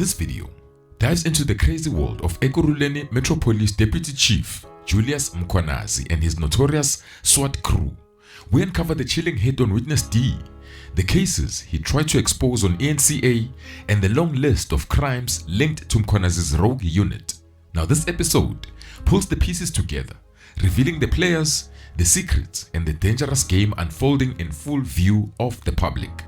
This video dives into the crazy world of Ekurhuleni Metro Police Deputy Chief Julius Mkhwanazi and his notorious SWAT crew. We uncover the chilling hit on Witness D, the cases he tried to expose on ENCA, and the long list of crimes linked to Mkhwanazi's rogue unit. Now this episode pulls the pieces together, revealing the players, the secrets, and the dangerous game unfolding in full view of the public.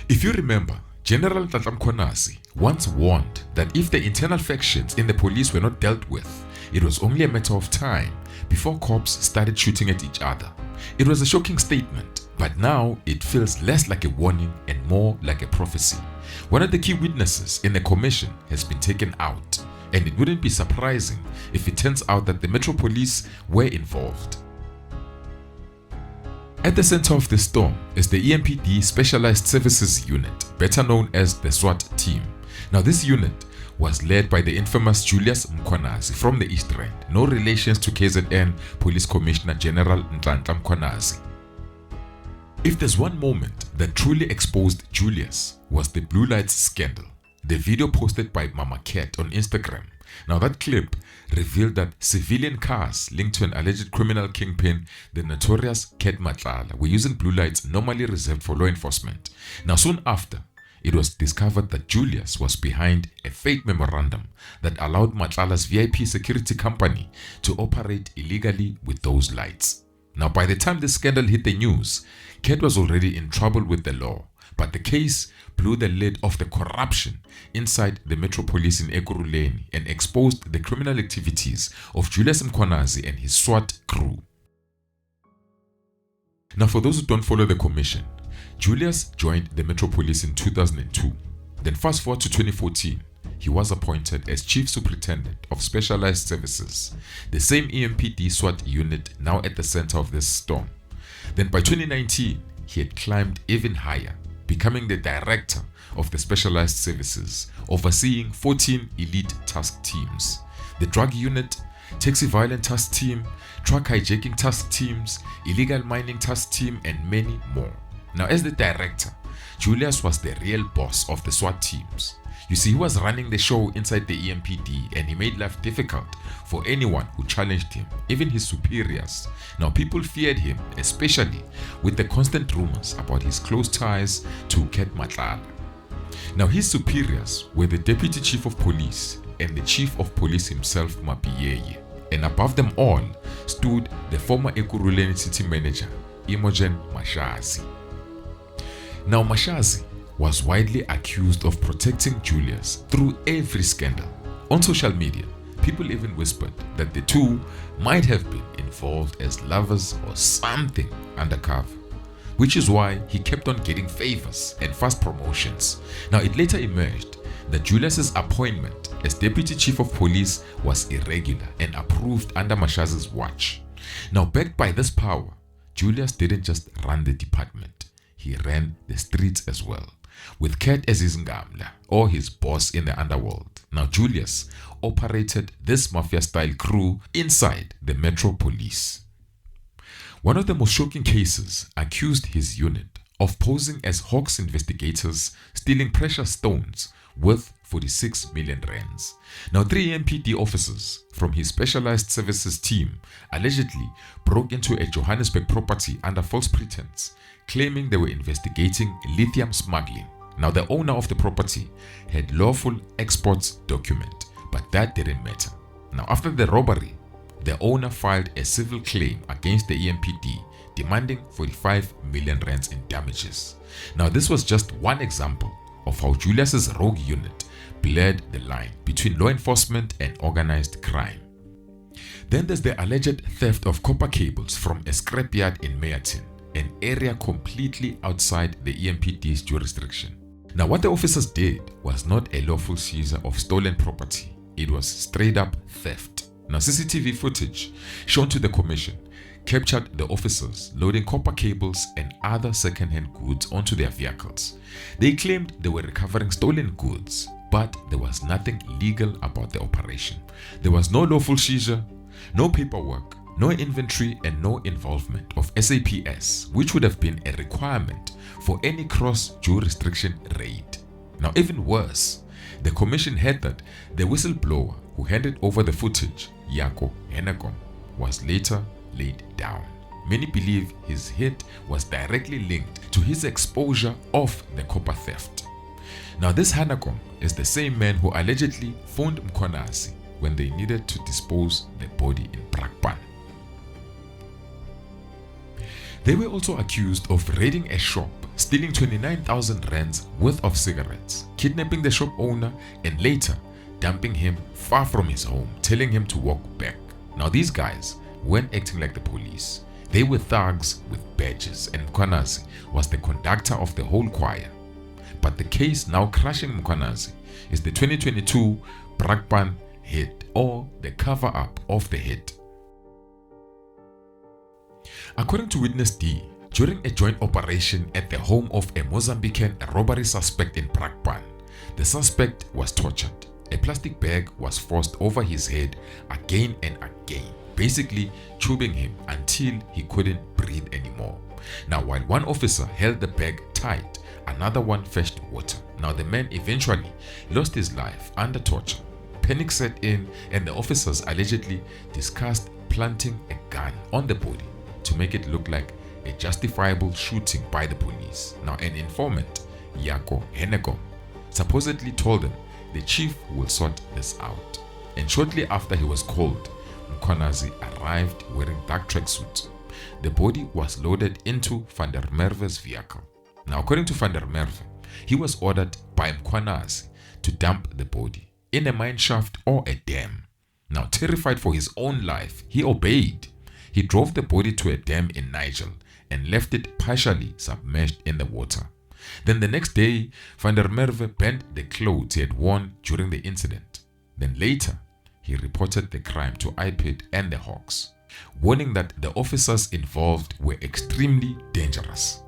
If you remember, General Mkhwanazi once warned that if the internal factions in the police were not dealt with, it was only a matter of time before cops started shooting at each other. It was a shocking statement, but now it feels less like a warning and more like a prophecy. One of the key witnesses in the commission has been taken out, and it wouldn't be surprising if it turns out that the Metro Police were involved. At the center of the storm is the EMPD Specialized Services Unit, better known as the SWAT team. Now this unit was led by the infamous Julius Mkhwanazi from the East Rand, no relations to KZN Police Commissioner General Mkhwanazi. If there's one moment that truly exposed Julius, was the blue lights scandal. The video posted by Mama Cat on Instagram. Now that clip revealed that civilian cars linked to an alleged criminal kingpin, the notorious Cat Matlala, were using blue lights normally reserved for law enforcement. Now soon after, it was discovered that Julius was behind a fake memorandum that allowed Matlala's VIP security company to operate illegally with those lights. Now by the time the scandal hit the news, Cat was already in trouble with the law. But the case blew the lid off the corruption inside the Metro Police in Ekurhuleni and exposed the criminal activities of Julius Mkhwanazi and his SWAT crew. Now for those who don't follow the commission, Julius joined the Metro Police in 2002. Then fast forward to 2014, he was appointed as Chief Superintendent of Specialized Services, the same EMPD SWAT unit now at the center of this storm. Then by 2019, he had climbed even higher, becoming the director of the Specialized Services, overseeing 14 elite task teams, the drug unit, taxi violence task team, truck hijacking task teams, illegal mining task team, and many more. Now as the director, Julius was the real boss of the SWAT teams. You see, he was running the show inside the EMPD, and he made life difficult for anyone who challenged him, even his superiors. Now people feared him, especially with the constant rumors about his close ties to Cat Matlala. Now his superiors were the Deputy Chief of Police and the Chief of Police himself, Mafia, and above them all stood the former Ekurhuleni City Manager, Mashazi. Now Mashazi was widely accused of protecting Julius through every scandal. On social media, people even whispered that the two might have been involved as lovers or something undercover, which is why he kept on getting favors and fast promotions. Now it later emerged that Julius's appointment as Deputy Chief of Police was irregular and approved under Mashazi's watch. Now backed by this power, Julius didn't just run the department, he ran the streets as well, with Cat as his ngamla, or his boss in the underworld. Now Julius operated this mafia-style crew inside the Metro Police. One of the most shocking cases accused his unit of posing as Hawks investigators, stealing precious stones worth 46 million rands. Now 3 EMPD officers from his Specialized Services team allegedly broke into a Johannesburg property under false pretense, claiming they were investigating lithium smuggling. Now the owner of the property had lawful exports document, but that didn't matter. Now after the robbery, the owner filed a civil claim against the EMPD, demanding 45 million rands in damages. Now this was just one example of how Julius's rogue unit blurred the line between law enforcement and organized crime. Then there's the alleged theft of copper cables from a scrapyard in Meyerton, an area completely outside the EMPD's jurisdiction. Now what the officers did was not a lawful seizure of stolen property, it was straight up theft. Now CCTV footage shown to the commission captured the officers loading copper cables and other second-hand goods onto their vehicles. They claimed they were recovering stolen goods, but there was nothing legal about the operation. There was no lawful seizure, no paperwork, no inventory, and no involvement of SAPS, which would have been a requirement for any cross-jurisdiction raid. Now, even worse, the commission heard that the whistleblower who handed over the footage, Jaco Hanekom, was later laid down. Many believe his hit was directly linked to his exposure of the copper theft. Now, this Hanekom is the same man who allegedly phoned Mkhwanazi when they needed to dispose the body in Brakpan. They were also accused of raiding a shop, stealing 29,000 rands worth of cigarettes, kidnapping the shop owner, and later dumping him far from his home, telling him to walk back. Now, these guys weren't acting like the police. They were thugs with badges, and Mkhwanazi was the conductor of the whole choir. But the case now crushing Mkhwanazi is the 2022 Brakpan hit, or the cover-up of the hit. According to Witness D, during a joint operation at the home of a Mozambican robbery suspect in Brakpan, the suspect was tortured. A plastic bag was forced over his head again and again, basically tubing him until he couldn't breathe anymore. Now, while one officer held the bag tight, another one fetched water. Now, the man eventually lost his life under torture. Panic set in, and the officers allegedly discussed planting a gun on the body to make it look like a justifiable shooting by the police. Now, an informant, Jaco Hanekom, supposedly told them the chief will sort this out. And shortly after he was called, Mkhwanazi arrived wearing dark tracksuits. The body was loaded into Van der Merwe's vehicle. Now, according to Van der Merwe, he was ordered by Mkhwanazi to dump the body in a mine shaft or a dam. Now, terrified for his own life, he obeyed. He drove the body to a dam in Niger and left it partially submerged in the water. Then the next day, Van der Merwe burned the clothes he had worn during the incident. Then later, he reported the crime to EMPD and the Hawks, warning that the officers involved were extremely dangerous.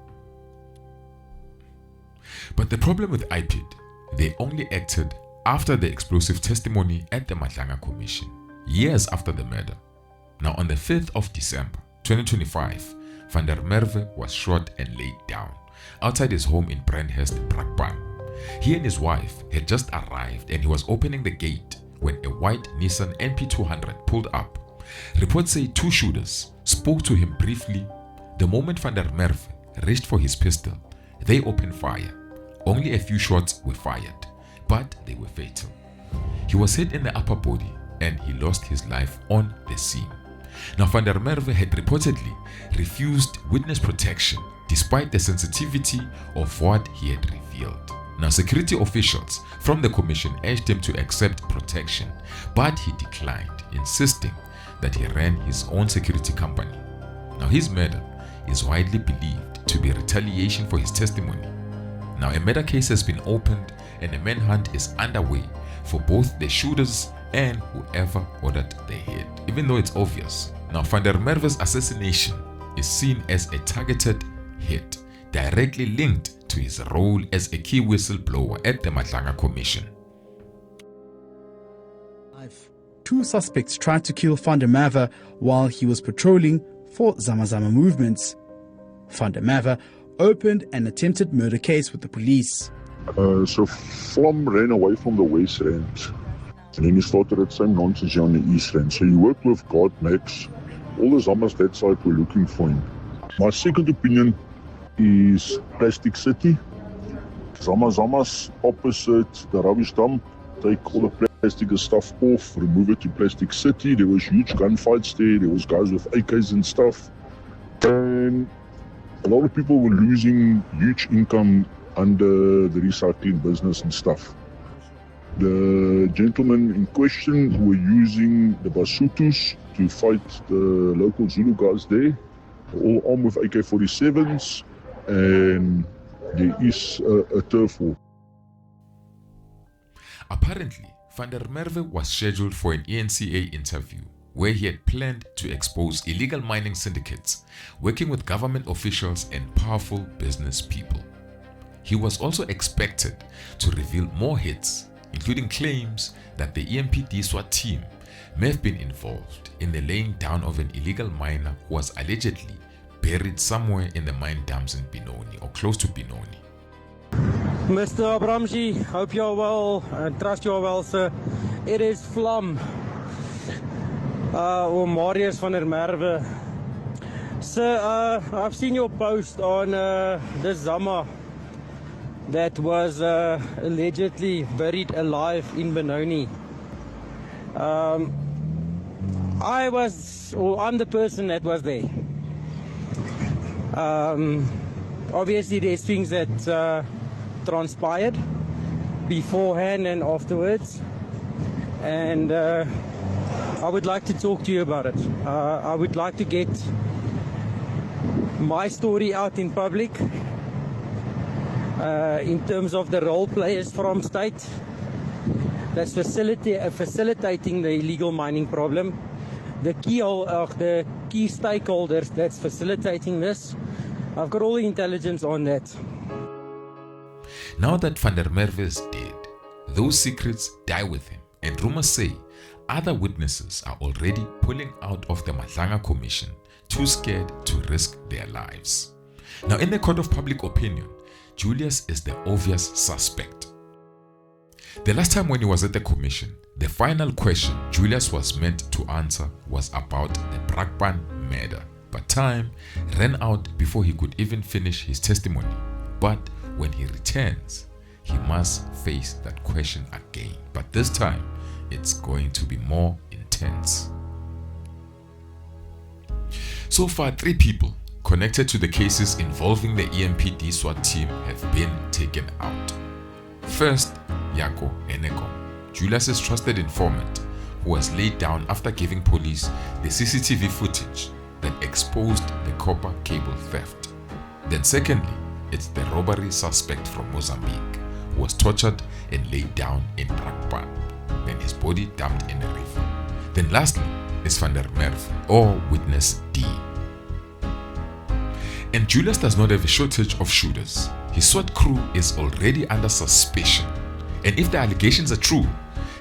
But the problem with EMPD, they only acted after the explosive testimony at the Matlala Commission, years after the murder. Now, on the 5th of December 2025, Van der Merwe was shot and laid down outside his home in Brandhurst, Brakpan. He and his wife had just arrived and he was opening the gate when a white Nissan NP200 pulled up. Reports say two shooters spoke to him briefly. The moment Van der Merwe reached for his pistol, they opened fire. Only a few shots were fired, but they were fatal. He was hit in the upper body and he lost his life on the scene. Now, Van der Merwe had reportedly refused witness protection despite the sensitivity of what he had revealed. Now, security officials from the commission urged him to accept protection, but he declined, insisting that he ran his own security company. Now, his murder is widely believed to be retaliation for his testimony. Now, a murder case has been opened and a manhunt is underway for both the shooters and whoever ordered the hit, even though it's obvious. Now, Van der Merwe's assassination is seen as a targeted hit, directly linked to his role as a key whistleblower at the Matlala Commission. Two suspects tried to kill Van der Merwe while he was patrolling for Zamazama movements. Van der Merwe opened an attempted murder case with the police. So Flom ran away from the West Rand, and then he started that same nonsense on the East Rand. So he worked with God Max. All the Zamas that side were looking for him. My second opinion is Plastic City. Zamas opposite the rubbish dump. Take all the plastic stuff off, remove it to Plastic City. There was huge gunfights there. There was guys with AKs and stuff. And a lot of people were losing huge income under the recycling business and stuff. The gentlemen in question were using the Basutus to fight the local Zulu guys there, all armed with AK-47s, and there is a turf war. Apparently, Van der Merwe was scheduled for an ENCA interview where he had planned to expose illegal mining syndicates, working with government officials and powerful business people. He was also expected to reveal more hits, including claims that the EMPD SWAT team may have been involved in the laying down of an illegal miner who was allegedly buried somewhere in the mine dumps in Benoni or close to Benoni. Mr. Abramji, hope you're well and trust you're well, sir. It is Vlam, or Marius van der Merwe. Sir, I've seen your post on this Zama that was allegedly buried alive in Benoni. I'm the person that was there. Obviously there's things that transpired beforehand and afterwards, and I would like to talk to you about it. I would like to get my story out in public in terms of the role players from state that's facilitating the illegal mining problem, the key stakeholders that's facilitating this. I've got all the intelligence on that. Now that Van der Merwe is dead, those secrets die with him, and rumors say other witnesses are already pulling out of the Matlala Commission, too scared to risk their lives. Now, in the court of public opinion, Julius is the obvious suspect. The last time when he was at the commission, the final question Julius was meant to answer was about the Brakpan murder, but time ran out before he could even finish his testimony. But when he returns, he must face that question again, but this time it's going to be more intense. So far, 3 people connected to the cases involving the EMPD SWAT team have been taken out. First, Jaco Hanekom, Julius's trusted informant, who was laid down after giving police the CCTV footage that exposed the copper cable theft. Then secondly, it's the robbery suspect from Mozambique, who was tortured and laid down in Brakpan, then his body dumped in a river. Then lastly is Van der Merwe, or witness D. And Julius does not have a shortage of shooters. His SWAT crew is already under suspicion, and if the allegations are true,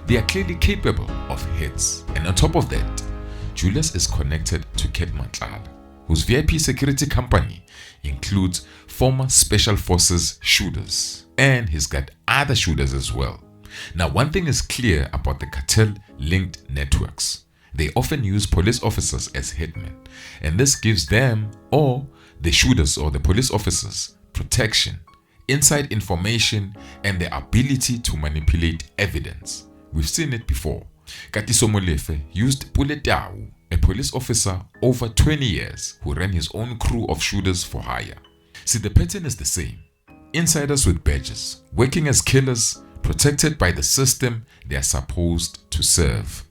they are clearly capable of hits. And on top of that, Julius is connected to Cat Matlala, whose VIP security company includes former Special Forces shooters, and he's got other shooters as well. Now, one thing is clear about the cartel-linked networks. They often use police officers as hitmen, and this gives them, or the shooters or the police officers, protection, inside information, and the ability to manipulate evidence. We've seen it before. Katiso Molefe used Puletau, a police officer over 20 years who ran his own crew of shooters for hire. See, the pattern is the same. Insiders with badges, working as killers, protected by the system they are supposed to serve.